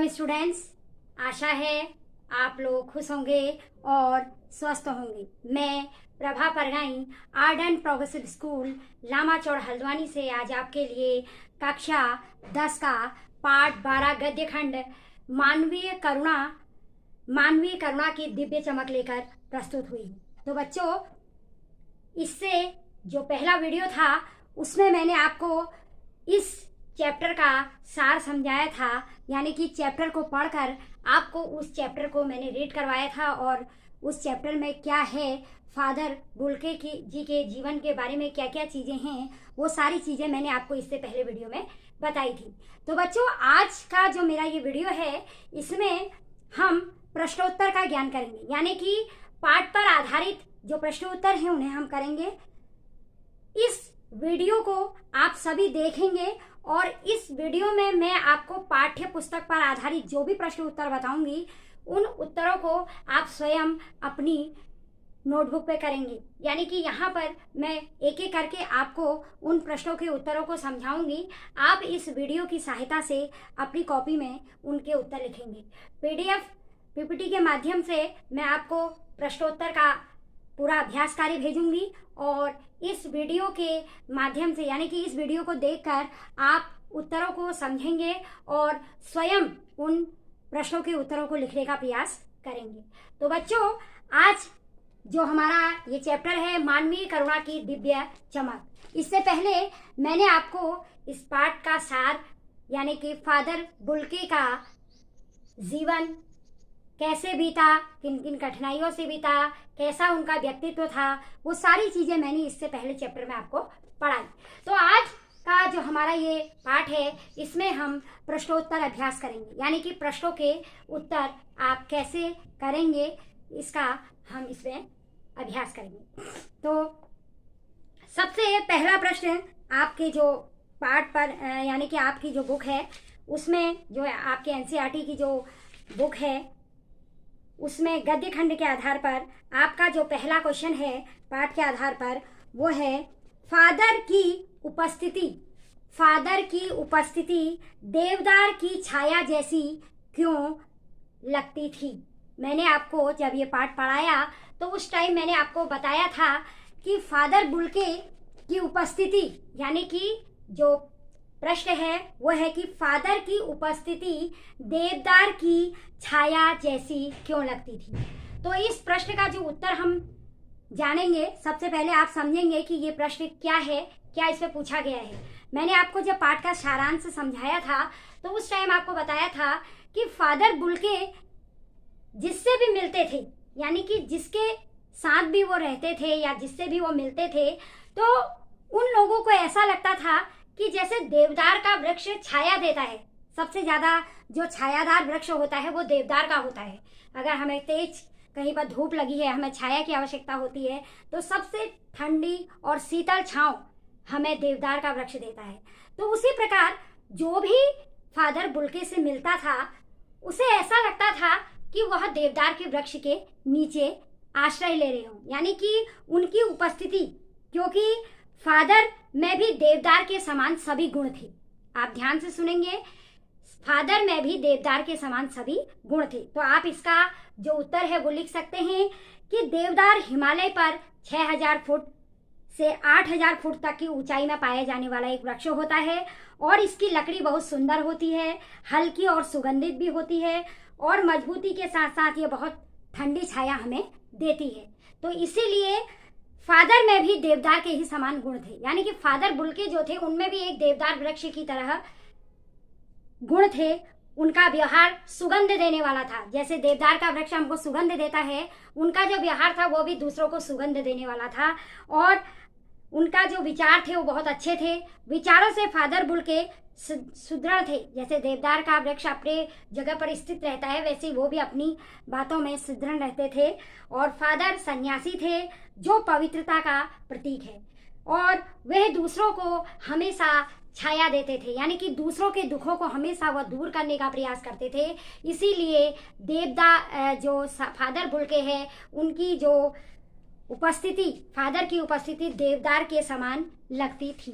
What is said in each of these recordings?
Students, आशा है आप लोग खुश होंगे और स्वस्थ होंगे। मैं Prabha Pargai art and progressive school Lamachaur Haldwani से आज आपके लिए कक्षा 10 का पाठ 12 गद्य खंड मानवीय करुणा की दिव्य चमक लेकर प्रस्तुत हुई। तो बच्चों, इससे जो पहला वीडियो था उसमें मैंने आपको इस चैप्टर का सार समझाया था, यानी कि चैप्टर को पढ़कर आपको उस चैप्टर को मैंने रीड करवाया था और उस चैप्टर में क्या है, फादर बुल्के जी के जीवन के बारे में क्या क्या चीज़ें हैं, वो सारी चीज़ें मैंने आपको इससे पहले वीडियो में बताई थी। तो बच्चों, आज का जो मेरा ये वीडियो है इसमें हम प्रश्नोत्तर का ज्ञान करेंगे, यानी कि पाठ पर आधारित जो प्रश्नोत्तर हैं उन्हें हम करेंगे। इस वीडियो को आप सभी देखेंगे और इस वीडियो में मैं आपको पाठ्य पुस्तक पर आधारित जो भी प्रश्न उत्तर बताऊंगी उन उत्तरों को आप स्वयं अपनी नोटबुक पे करेंगे, यानी कि यहाँ पर मैं एक एक करके आपको उन प्रश्नों के उत्तरों को समझाऊंगी। आप इस वीडियो की सहायता से अपनी कॉपी में उनके उत्तर लिखेंगे। पीडीएफ पीपीटी के माध्यम से मैं आपको प्रश्नोत्तर का पूरा अभ्यास कार्य भेजूंगी और इस वीडियो के माध्यम से, यानी कि इस वीडियो को देखकर आप उत्तरों को समझेंगे और स्वयं उन प्रश्नों के उत्तरों को लिखने का प्रयास करेंगे। तो बच्चों, आज जो हमारा ये चैप्टर है मानवीय करुणा की दिव्य चमक, इससे पहले मैंने आपको इस पाठ का सार, यानी कि फादर बुल्के का जीवन कैसे बीता, किन किन कठिनाइयों से बीता, कैसा उनका व्यक्तित्व था, वो सारी चीजें मैंने इससे पहले चैप्टर में आपको पढ़ाई। तो आज का जो हमारा ये पाठ है इसमें हम प्रश्नोत्तर अभ्यास करेंगे, यानी कि प्रश्नों के उत्तर आप कैसे करेंगे इसका हम इसमें अभ्यास करेंगे। तो सबसे पहला प्रश्न, आपके जो पाठ पर यानी कि आपकी जो बुक है उसमें, जो आपके एनसीईआरटी की जो बुक है उसमें गद्य खंड के आधार पर आपका जो पहला क्वेश्चन है पाठ के आधार पर, वो है फादर की उपस्थिति देवदार की छाया जैसी क्यों लगती थी। मैंने आपको जब ये पाठ पढ़ाया तो उस टाइम मैंने आपको बताया था कि फादर बुल्के की उपस्थिति, यानी कि जो प्रश्न है वो है कि फादर की उपस्थिति देवदार की छाया जैसी क्यों लगती थी। तो इस प्रश्न का जो उत्तर हम जानेंगे, सबसे पहले आप समझेंगे कि ये प्रश्न क्या है, क्या इसमें पूछा गया है। मैंने आपको जब पाठ का सारांश समझाया था तो उस टाइम आपको बताया था कि फादर बुल्के जिससे भी मिलते थे, यानी कि जिसके साथ भी वो रहते थे या जिससे भी वो मिलते थे, तो उन लोगों को ऐसा लगता था कि जैसे देवदार का वृक्ष छाया देता है। सबसे ज्यादा जो छायादार वृक्ष होता है वो देवदार का होता है। अगर हमें तेज कहीं पर धूप लगी है, हमें छाया की आवश्यकता होती है, तो सबसे ठंडी और शीतल छांव हमें देवदार का वृक्ष देता है। तो उसी प्रकार जो भी फादर बुल्के से मिलता था उसे ऐसा लगता था कि वह देवदार के वृक्ष के नीचे आश्रय ले रहे हों, यानी कि उनकी उपस्थिति, क्योंकि फादर में भी देवदार के समान सभी गुण थे। आप ध्यान से सुनेंगे, फादर में भी देवदार के समान सभी गुण थे। तो आप इसका जो उत्तर है वो लिख सकते हैं कि देवदार हिमालय पर 6000 फुट से 8000 फुट तक की ऊंचाई में पाया जाने वाला एक वृक्ष होता है और इसकी लकड़ी बहुत सुंदर होती है, हल्की और सुगंधित भी होती है और मजबूती के साथ साथ ये बहुत ठंडी छाया हमें देती है। तो इसीलिए फादर में भी देवदार के ही समान गुण थे, यानी कि फादर बुल्के जो थे उनमें भी एक देवदार वृक्ष की तरह गुण थे। उनका व्यवहार सुगंध देने वाला था, जैसे देवदार का वृक्ष हमको सुगंध देता है, उनका जो व्यवहार था वो भी दूसरों को सुगंध देने वाला था और उनका जो विचार थे वो बहुत अच्छे थे। विचारों से फादर बुल्के सुदृढ़ थे। जैसे देवदार का वृक्ष अपने जगह पर स्थित रहता है, वैसे वो भी अपनी बातों में सुदृढ़ रहते थे। और फादर सन्यासी थे जो पवित्रता का प्रतीक है और वह दूसरों को हमेशा छाया देते थे, यानी कि दूसरों के दुखों को हमेशा वह दूर करने का प्रयास करते थे। इसीलिए जो फादर बुल्के है उनकी जो उपस्थिति, फादर की उपस्थिति देवदार के समान लगती थी।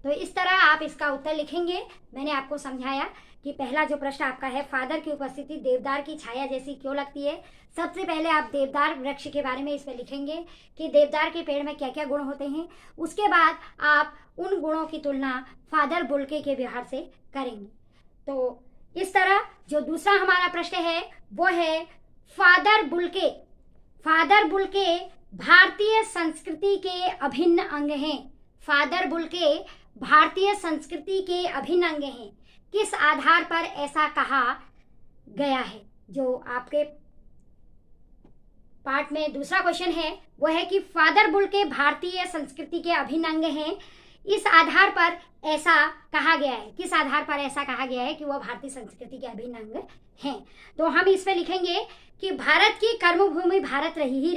तो इस तरह आप इसका उत्तर लिखेंगे। मैंने आपको समझाया कि पहला जो प्रश्न आपका है, फादर की उपस्थिति देवदार की छाया जैसी क्यों लगती है। सबसे पहले आप देवदार वृक्ष के बारे में इसमें लिखेंगे कि देवदार के पेड़ में क्या क्या गुण होते हैं। उसके बाद आप उन गुणों की तुलना फादर बुल्के के व्यवहार से करेंगे। तो इस तरह जो दूसरा हमारा प्रश्न है वो है, फादर बुल्के भारतीय संस्कृति के अभिन्न अंग हैं। फादर बुल्के भारतीय संस्कृति के अभिन्न अंग हैं। किस आधार पर ऐसा कहा गया है। जो आपके पार्ट में दूसरा क्वेश्चन है वो है कि फादर बुल्के भारतीय संस्कृति के अभिन्न अंग हैं, इस आधार पर ऐसा कहा गया है। किस आधार पर ऐसा कहा गया है कि वह भारतीय संस्कृति के अभिन्न अंग हैं। तो हम इसमें लिखेंगे कि भारत की कर्मभूमि भारत रही,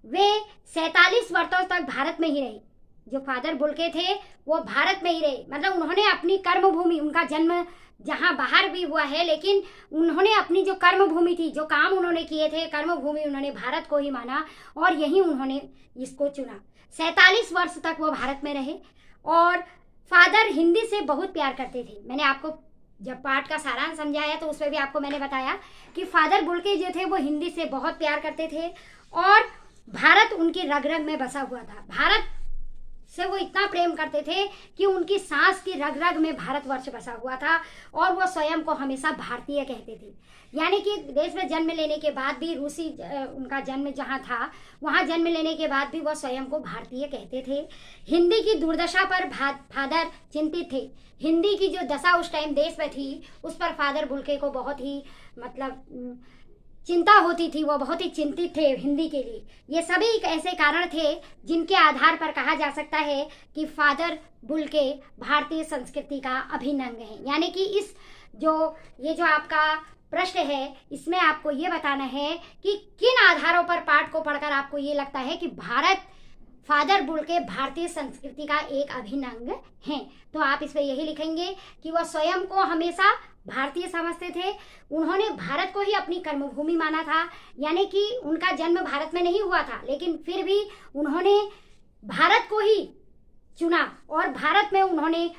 वे 47 वर्षों तक भारत में ही रहे। जो फादर बुल्के थे वो भारत में ही रहे, मतलब उन्होंने अपनी कर्मभूमि, उनका जन्म जहाँ बाहर भी हुआ है, लेकिन उन्होंने अपनी जो कर्मभूमि थी, जो काम उन्होंने किए थे, कर्मभूमि उन्होंने भारत को ही माना और यही उन्होंने इसको चुना। 47 वर्ष तक वो भारत में रहे और फादर हिंदी से बहुत प्यार करते थे। मैंने आपको जब पाठ का सारांश समझाया तो उसमें भी आपको मैंने बताया कि फादर बुल्के जो थे वो हिंदी से बहुत प्यार करते थे और भारत उनकी रग रग में बसा हुआ था। भारत से वो इतना प्रेम करते थे कि उनकी सांस की रग रग में भारतवर्ष बसा हुआ था और वो स्वयं को हमेशा भारतीय कहते थे। यानी कि देश में जन्म लेने के बाद भी, रूसी उनका जन्म जहाँ था वहाँ जन्म लेने के बाद भी वो स्वयं को भारतीय कहते थे। हिंदी की दुर्दशा पर फादर चिंतित थे। हिंदी की जो दशा उस टाइम देश में थी उस पर फादर बुल्के को बहुत ही मतलब चिंता होती थी, वो बहुत ही चिंतित थे हिंदी के लिए। ये सभी एक ऐसे कारण थे जिनके आधार पर कहा जा सकता है कि फादर बुल्के भारतीय संस्कृति का अभिन्न अंग है। यानी कि ये जो आपका प्रश्न है इसमें आपको ये बताना है कि किन आधारों पर पाठ को पढ़कर आपको ये लगता है कि फादर बुल्के भारतीय संस्कृति का एक अभिन्न अंग है। तो आप इसमें यही लिखेंगे कि वह स्वयं को हमेशा भारतीय समझते थे। उन्होंने भारत को ही अपनी कर्मभूमि माना था, यानी कि उनका जन्म भारत में नहीं हुआ था, लेकिन फिर भी उन्होंने भारत को ही चुना और भारत में उन्होंने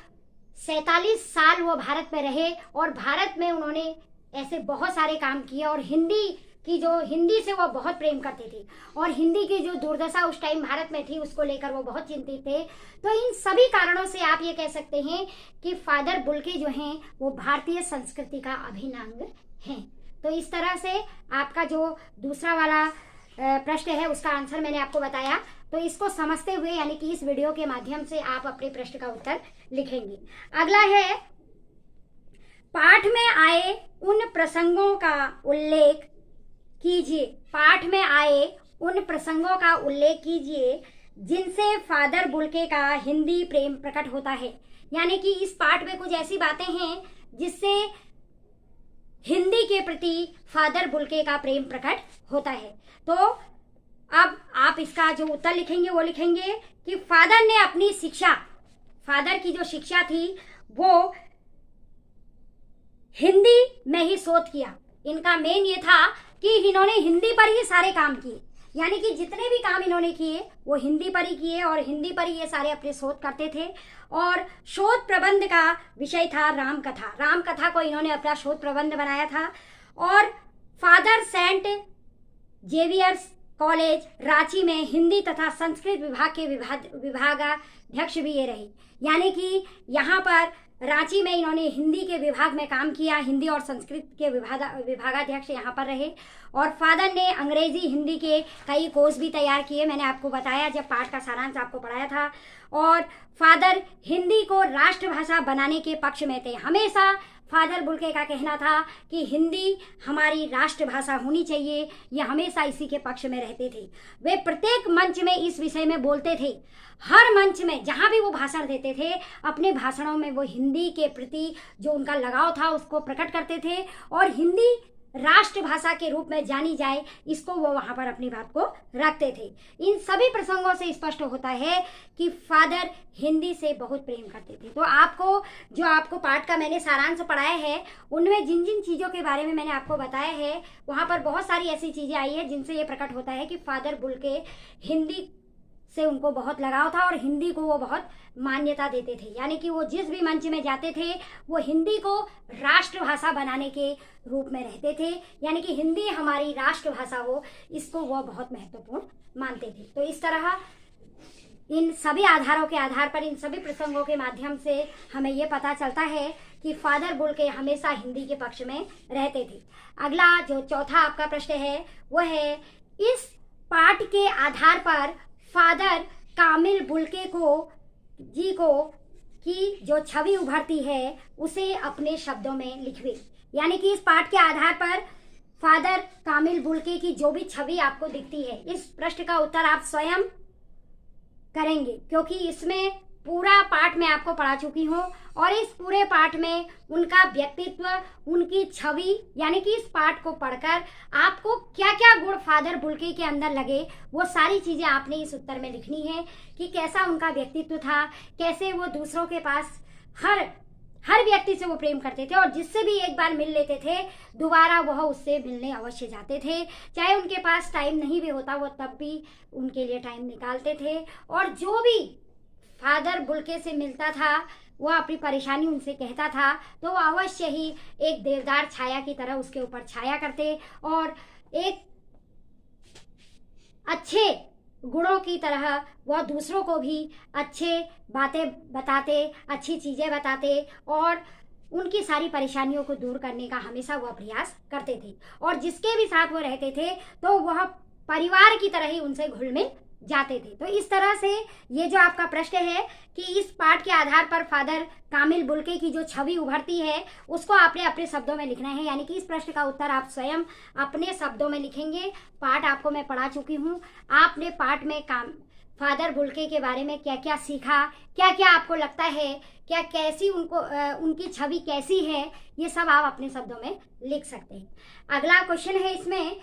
47 साल वो भारत में रहे और भारत में उन्होंने ऐसे बहुत सारे काम किए और हिंदी से वो बहुत प्रेम करते थे और हिंदी की जो दुर्दशा उस टाइम भारत में थी उसको लेकर वो बहुत चिंतित थे। तो इन सभी कारणों से आप ये कह सकते हैं कि फादर बुल्के जो हैं वो भारतीय संस्कृति का अभिन्न अंग हैं। तो इस तरह से आपका जो दूसरा वाला प्रश्न है उसका आंसर मैंने आपको बताया। तो इसको समझते हुए यानी कि इस वीडियो के माध्यम से आप अपने प्रश्न का उत्तर लिखेंगे। अगला है, पाठ में आए उन प्रसंगों का उल्लेख कीजिए। पाठ में आए उन प्रसंगों का उल्लेख कीजिए जिनसे फादर बुल्के का हिंदी प्रेम प्रकट होता है। यानी कि इस पाठ में कुछ ऐसी बातें हैं जिससे हिंदी के प्रति फादर बुल्के का प्रेम प्रकट होता है। तो अब आप इसका जो उत्तर लिखेंगे वो लिखेंगे कि फादर ने अपनी शिक्षा, फादर की जो शिक्षा थी वो हिंदी में ही शोध किया। इनका मेन ये था कि इन्होंने हिंदी पर ही सारे काम किए, यानी कि जितने भी काम इन्होंने किए वो हिंदी पर ही किए और हिंदी पर ही ये सारे अपने शोध करते थे। और शोध प्रबंध का विषय था रामकथा। रामकथा को इन्होंने अपना शोध प्रबंध बनाया था। और father Saint Xavier's college Ranchi में हिंदी तथा संस्कृत विभाग के विभागाध्यक्ष भी ये रहे। यानी कि यहाँ पर रांची में इन्होंने हिंदी के विभाग में काम किया, हिंदी और संस्कृत के विभागाध्यक्ष यहाँ पर रहे। और फादर ने अंग्रेजी हिंदी के कई कोर्स भी तैयार किए, मैंने आपको बताया जब पाठ का सारांश आपको पढ़ाया था। और फादर हिंदी को राष्ट्रभाषा बनाने के पक्ष में थे। हमेशा फादर बुल्के का कहना था कि हिंदी हमारी राष्ट्रभाषा होनी चाहिए, ये हमेशा इसी के पक्ष में रहते थे। वे प्रत्येक मंच में इस विषय में बोलते थे। हर मंच में जहाँ भी वो भाषण देते थे अपने भाषणों में वो हिंदी के प्रति जो उनका लगाव था उसको प्रकट करते थे और हिंदी राष्ट्रभाषा के रूप में जानी जाए इसको वो वहाँ पर अपनी बात को रखते थे। इन सभी प्रसंगों से स्पष्ट होता है कि फादर हिंदी से बहुत प्रेम करते थे। तो आपको पाठ का मैंने सारांश पढ़ाया है उनमें जिन जिन चीज़ों के बारे में मैंने आपको बताया है वहाँ पर बहुत सारी ऐसी चीज़ें आई है जिनसे ये प्रकट होता है कि फादर बुल्के हिंदी से उनको बहुत लगाव था और हिंदी को वो बहुत मान्यता देते थे। यानी कि वो जिस भी मंच में जाते थे वो हिंदी को राष्ट्रभाषा बनाने के रूप में रहते थे। यानी कि हिंदी हमारी राष्ट्रभाषा हो, इसको वो बहुत महत्वपूर्ण मानते थे। तो इस तरह इन सभी आधारों के आधार पर, इन सभी प्रसंगों के माध्यम से हमें ये पता चलता है कि फादर बुल्के हमेशा हिंदी के पक्ष में रहते थे। अगला जो चौथा आपका प्रश्न है वो है, इस पाठ के आधार पर फादर कामिल बुल्के को की जो छवि उभरती है उसे अपने शब्दों में लिखिए। यानी कि इस पाठ के आधार पर फादर कामिल बुल्के की जो भी छवि आपको दिखती है, इस प्रश्न का उत्तर आप स्वयं करेंगे, क्योंकि इसमें पूरा पाठ मैं आपको पढ़ा चुकी हूँ और इस पूरे पाठ में उनका व्यक्तित्व, उनकी छवि, यानी कि इस पाठ को पढ़कर आपको क्या क्या गुण फादर बुल्के के अंदर लगे वो सारी चीजें आपने इस उत्तर में लिखनी है कि कैसा उनका व्यक्तित्व था, कैसे वो दूसरों के पास हर व्यक्ति से वो प्रेम करते थे और जिससे भी एक बार मिल लेते थे दोबारा वह उससे मिलने अवश्य जाते थे। चाहे उनके पास टाइम नहीं भी होता वो तब भी उनके लिए टाइम निकालते थे और जो भी फादर बुल्के से मिलता था वो अपनी परेशानी उनसे कहता था तो वो अवश्य ही एक देवदार छाया की तरह उसके ऊपर छाया करते और एक अच्छे गुणों की तरह वह दूसरों को भी अच्छे बातें बताते, अच्छी चीजें बताते और उनकी सारी परेशानियों को दूर करने का हमेशा वह प्रयास करते थे और जिसके भी साथ वो रहते थे तो वह परिवार की तरह ही उनसे घुल मिल जाते थे। तो इस तरह से ये जो आपका प्रश्न है कि इस पाठ के आधार पर फादर कामिल बुल्के की जो छवि उभरती है उसको आपने अपने शब्दों में लिखना है। यानी कि इस प्रश्न का उत्तर आप स्वयं अपने शब्दों में लिखेंगे। पाठ आपको मैं पढ़ा चुकी हूँ, आपने पाठ में फादर बुल्के के बारे में क्या क्या सीखा, क्या क्या आपको लगता है, क्या कैसी उनकी छवि कैसी है, ये सब आप अपने शब्दों में लिख सकते हैं। अगला क्वेश्चन है इसमें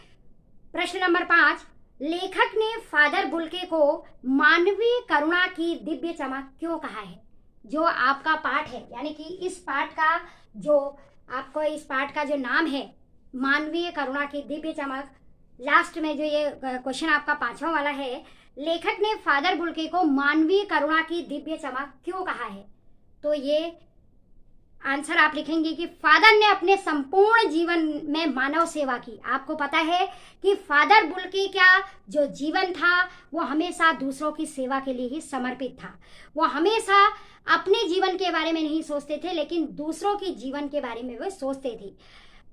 प्रश्न नंबर 5, लेखक ने फादर बुल्के को मानवीय करुणा की दिव्य चमक क्यों कहा है? जो आपका पाठ है, यानी कि इस पाठ का जो नाम है मानवीय करुणा की दिव्य चमक, लास्ट में जो ये क्वेश्चन आपका 5वां वाला है, लेखक ने फादर बुल्के को मानवीय करुणा की दिव्य चमक क्यों कहा है? तो ये आंसर आप लिखेंगे कि फादर ने अपने संपूर्ण जीवन में मानव सेवा की। आपको पता है कि फादर बुल्के का जो जीवन था वो हमेशा दूसरों की सेवा के लिए ही समर्पित था। वो हमेशा अपने जीवन के बारे में नहीं सोचते थे लेकिन दूसरों के जीवन के बारे में वे सोचते थे।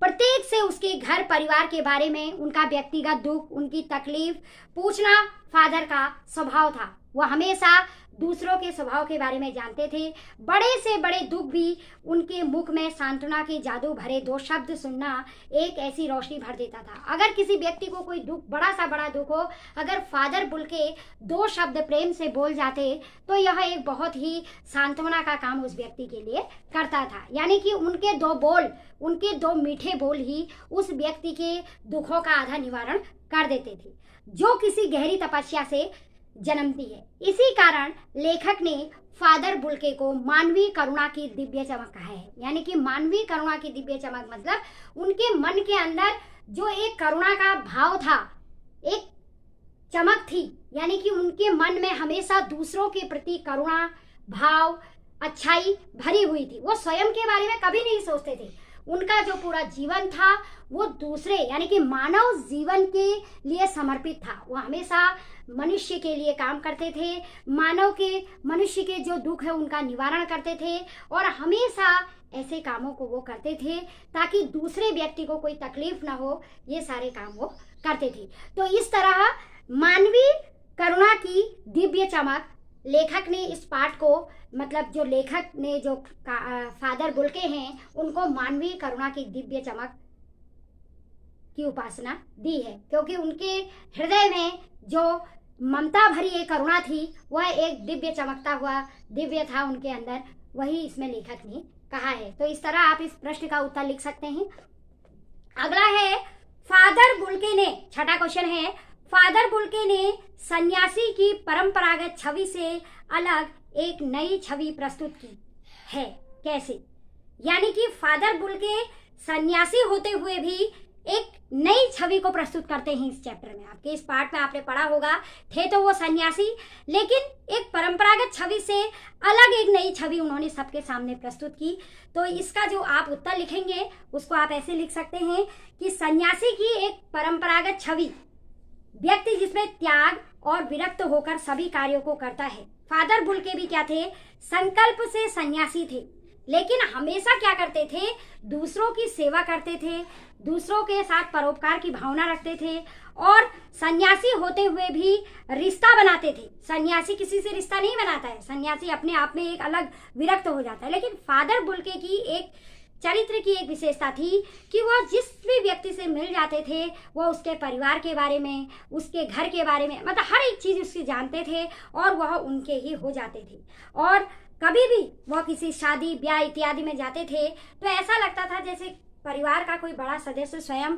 प्रत्येक से उसके घर परिवार के बारे में, उनका व्यक्तिगत दुख, उनकी तकलीफ पूछना फादर का स्वभाव था। वह हमेशा दूसरों के स्वभाव के बारे में जानते थे। बड़े से बड़े दुख भी उनके मुख में सांत्वना के जादू भरे 2 शब्द सुनना एक ऐसी रोशनी भर देता था। अगर किसी व्यक्ति को कोई दुख, बड़ा सा बड़ा दुख हो, अगर फादर बुल्के 2 शब्द प्रेम से बोल जाते तो यह एक बहुत ही सांत्वना का काम उस व्यक्ति के लिए करता था। यानी कि उनके 2 बोल, उनके 2 मीठे बोल ही उस व्यक्ति के दुखों का आधा निवारण कर देते थे, जो किसी गहरी तपस्या से जन्मती है। इसी कारण लेखक ने फादर बुल्के को मानवीय करुणा की दिव्य चमक कहा है। यानी कि मानवीय करुणा की दिव्य चमक मतलब उनके मन के अंदर जो एक करुणा का भाव था, एक चमक थी। यानी कि उनके मन में हमेशा दूसरों के प्रति करुणा भाव, अच्छाई भरी हुई थी। वो स्वयं के बारे में कभी नहीं सोचते थे। उनका जो पूरा जीवन था वो दूसरे, यानी कि मानव जीवन के लिए समर्पित था। वो हमेशा मनुष्य के लिए काम करते थे, मनुष्य के जो दुख है उनका निवारण करते थे और हमेशा ऐसे कामों को वो करते थे ताकि दूसरे व्यक्ति को कोई तकलीफ ना हो। ये सारे काम वो करते थे। तो इस तरह मानवीय करुणा की दिव्य चमक, लेखक ने इस पाठ को, मतलब जो लेखक ने जो फादर बुल्के हैं उनको मानवीय करुणा की दिव्य चमक की उपासना दी है, क्योंकि उनके हृदय में जो ममता भरी एक करुणा थी वह एक दिव्य चमकता हुआ दिव्य था उनके अंदर, वही इसमें लेखक ने कहा है। तो इस तरह आप इस प्रश्न का उत्तर लिख सकते हैं। अगला है फादर बुल्के ने, 6ठा क्वेश्चन है, फादर बुल्के ने सन्यासी की परंपरागत छवि से अलग एक नई छवि प्रस्तुत की है, कैसे? यानी कि फादर बुल्के सन्यासी होते हुए भी एक नई छवि को प्रस्तुत करते हैं इस चैप्टर में। आपके इस पाठ में आपने पढ़ा होगा, थे तो वो सन्यासी, लेकिन एक परंपरागत छवि से अलग एक नई छवि उन्होंने सबके सामने प्रस्तुत की। तो इसका जो आप उत्तर लिखेंगे उसको आप ऐसे लिख सकते हैं कि सन्यासी की एक परंपरागत छवि, व्यक्ति जिसमें त्याग और विरक्त होकर सभी कार्यों को करता है। फादर बुल्के भी क्या थे? संकल्प से सन्यासी थे, लेकिन हमेशा क्या करते थे? दूसरों की सेवा करते थे, दूसरों के साथ परोपकार की भावना रखते थे और सन्यासी होते हुए भी रिश्ता बनाते थे। सन्यासी किसी से रिश्ता नहीं बनाता है, सन्यासी अपने आप में एक अलग विरक्त हो जाता है। लेकिन फादर बुल्के की एक चरित्र की एक विशेषता थी कि वह जिस भी व्यक्ति से मिल जाते थे वह उसके परिवार के बारे में, उसके घर के बारे में, मतलब हर एक चीज़ उसकी जानते थे और वह उनके ही हो जाते थे। और कभी भी वह किसी शादी ब्याह इत्यादि में जाते थे तो ऐसा लगता था जैसे परिवार का कोई बड़ा सदस्य स्वयं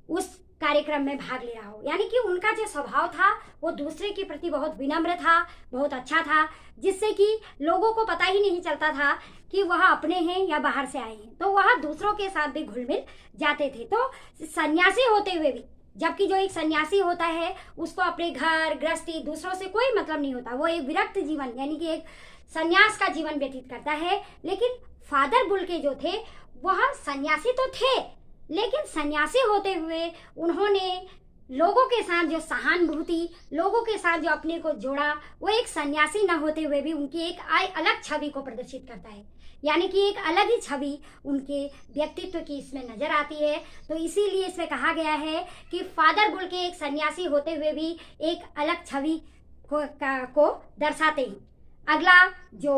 उस कार्यक्रम में भाग ले रहा हो। यानी कि उनका जो स्वभाव था वो दूसरे के प्रति बहुत विनम्र था, बहुत अच्छा था, जिससे कि लोगों को पता ही नहीं चलता था कि वह अपने हैं या बाहर से आए हैं। तो वह दूसरों के साथ भी घुल मिल जाते थे। तो सन्यासी होते हुए भी, जबकि जो एक सन्यासी होता है उसको अपने घर गृहस्थी दूसरों से कोई मतलब नहीं होता, वो एक विरक्त जीवन यानी कि एक सन्यास का जीवन व्यतीत करता है। लेकिन फादर बुल्के जो थे वह सन्यासी तो थे, लेकिन सन्यासी होते हुए उन्होंने लोगों के साथ जो सहानुभूति, लोगों के साथ जो अपने को जोड़ा, वो एक सन्यासी न होते हुए भी उनकी एक अलग छवि को प्रदर्शित करता है। यानी कि एक अलग ही छवि उनके व्यक्तित्व की इसमें नजर आती है। तो इसीलिए इसमें कहा गया है कि फादर बुल्के एक सन्यासी होते हुए भी एक अलग छवि को दर्शाते हैं। अगला जो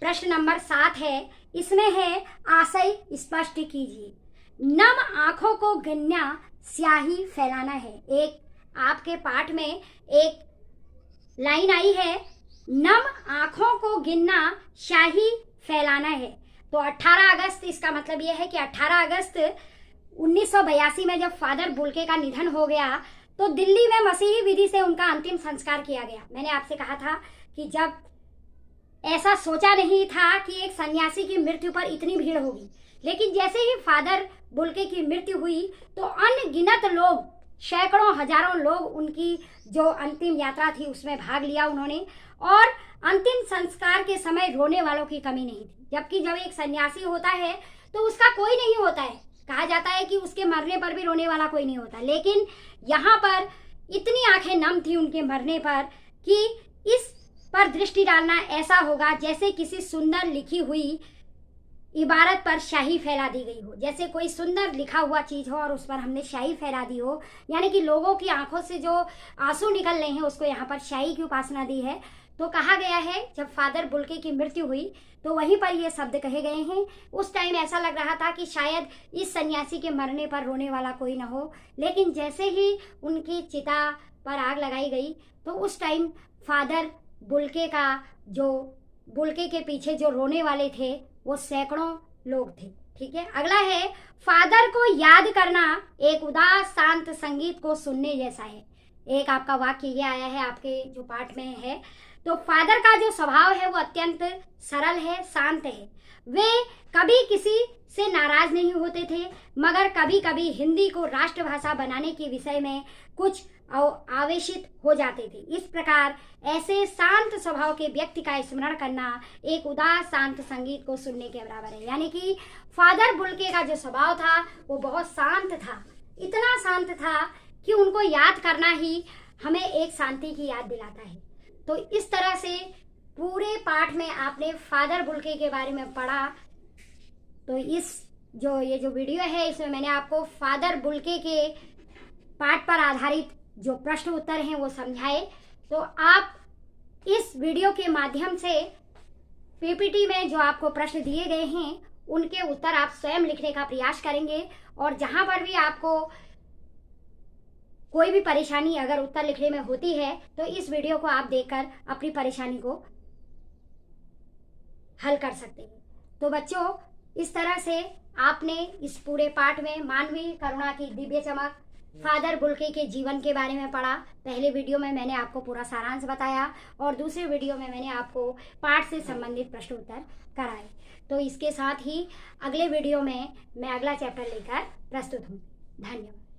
प्रश्न नंबर 7 है, इसमें है आशय स्पष्ट कीजिए। नम आंखों को गिनना स्याही फैलाना है। एक आपके पाठ में एक लाइन आई है, नम आंखों को गिनना स्याही फैलाना है। तो 18 अगस्त, इसका मतलब यह है कि 18 अगस्त 1982 में जब फादर बुल्के का निधन हो गया तो दिल्ली में मसीही विधि से उनका अंतिम संस्कार किया गया। मैंने आपसे कहा था कि जब ऐसा सोचा नहीं था कि एक सन्यासी की मृत्यु पर इतनी भीड़ होगी, लेकिन जैसे ही फादर बुल्के की मृत्यु हुई तो अनगिनत लोग, सैकड़ों हजारों लोग उनकी जो अंतिम यात्रा थी उसमें भाग लिया उन्होंने। और अंतिम संस्कार के समय रोने वालों की कमी नहीं थी। जबकि जब एक सन्यासी होता है तो उसका कोई नहीं होता है, कहा जाता है कि उसके मरने पर भी रोने वाला कोई नहीं होता, लेकिन यहाँ पर इतनी आंखें नम थी उनके मरने पर कि इस पर दृष्टि डालना ऐसा होगा जैसे किसी सुंदर लिखी हुई इबारत पर स्याही फैला दी गई हो। जैसे कोई सुंदर लिखा हुआ चीज हो और उस पर हमने स्याही फैला दी हो, यानी कि लोगों की आंखों से जो आंसू निकल रहे हैं उसको यहाँ पर स्याही की उपासना दी है। तो कहा गया है जब फादर बुल्के की मृत्यु हुई तो वहीं पर ये शब्द कहे गए हैं। उस टाइम ऐसा लग रहा था कि शायद इस सन्यासी के मरने पर रोने वाला कोई ना हो, लेकिन जैसे ही उनकी चिता पर आग लगाई गई तो उस टाइम फादर बुल्के का जो बुल्के के पीछे जो रोने वाले थे वो सैकड़ों लोग थे। ठीक है, अगला है, फादर को याद करना एक उदास शांत संगीत को सुनने जैसा है। एक आपका वाक्य ये आया है आपके जो पाठ में है। तो फादर का जो स्वभाव है वो अत्यंत सरल है, शांत है। वे कभी किसी से नाराज नहीं होते थे, मगर कभी कभी हिंदी को राष्ट्रभाषा बनाने के विषय में कुछ आवेशित हो जाते थे। इस प्रकार ऐसे शांत स्वभाव के व्यक्ति का स्मरण करना एक उदास शांत संगीत को सुनने के बराबर है। यानी कि फादर बुल्के का जो स्वभाव था वो बहुत शांत था, इतना शांत था कि उनको याद करना ही हमें एक शांति की याद दिलाता है। तो इस तरह से पूरे पाठ में आपने फादर बुल्के के बारे में पढ़ा। तो इस ये जो वीडियो है इसमें मैंने आपको फादर बुल्के के पाठ पर आधारित जो प्रश्न उत्तर हैं वो समझाए। तो आप इस वीडियो के माध्यम से पीपीटी में जो आपको प्रश्न दिए गए हैं उनके उत्तर आप स्वयं लिखने का प्रयास करेंगे, और जहां पर भी आपको कोई भी परेशानी अगर उत्तर लिखने में होती है तो इस वीडियो को आप देखकर अपनी परेशानी को हल कर सकते हैं। तो बच्चों, इस तरह से आपने इस पूरे पाठ में मानवीय करुणा की दिव्य चमक, फादर बुल्के के जीवन के बारे में पढ़ा। पहले वीडियो में मैंने आपको पूरा सारांश बताया और दूसरे वीडियो में मैंने आपको पाठ से संबंधित प्रश्न उत्तर कराए। तो इसके साथ ही अगले वीडियो में मैं अगला चैप्टर लेकर प्रस्तुत हूँ। धन्यवाद।